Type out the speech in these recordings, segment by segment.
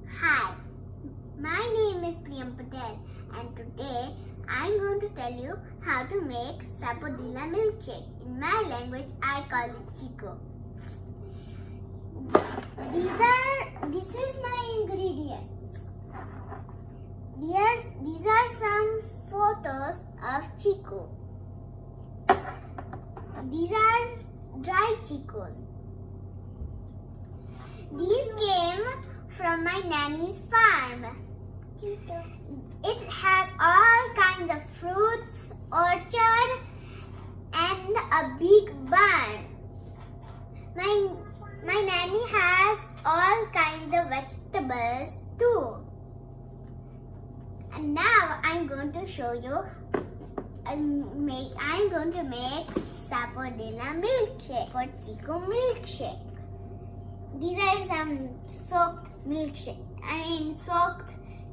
Hi, my name is Priyam and today I'm going to tell you how to make Sapodilla milkshake. In my language, I call it Chikoo. This is my ingredients. These are some photos of Chikoo. These are dry Chikoos. These came from my nanny's farm. It has all kinds of fruits, orchard, and a big barn. My nanny has all kinds of vegetables too. And now I'm going to show you. I'm going to make Sapodilla milkshake or Chikoo milkshake. These are some soaked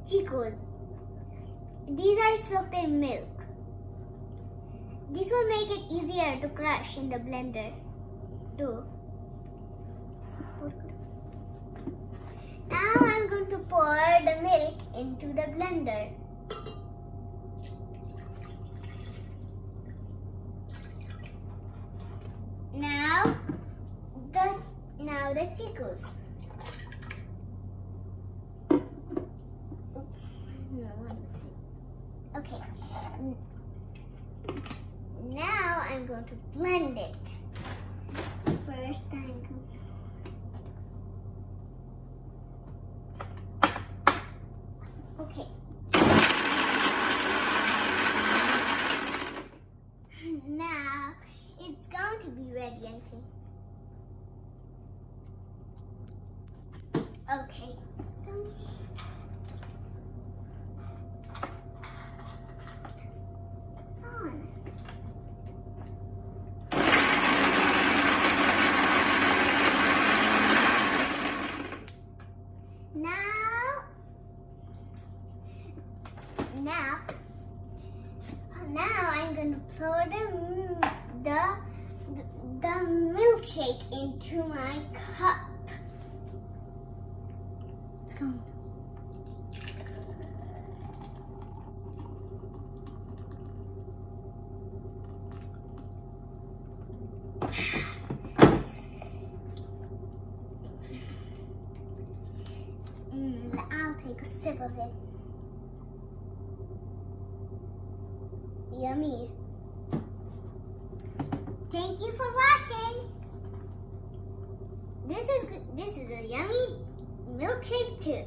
Chikoos. These are soaked in milk. This will make it easier to crush in the blender too. Now I'm going to pour the milk into the blender. Now the Chikoos. Oops. No, what was it? Okay. Now I'm going to blend it. First I'm going Okay. Now it's going to be ready, I think. Okay. It's on. Now I'm going to pour the milkshake into my cup. Let's go. I'll take a sip of it. Yummy. Thank you for watching. This is a yummy milkshake too.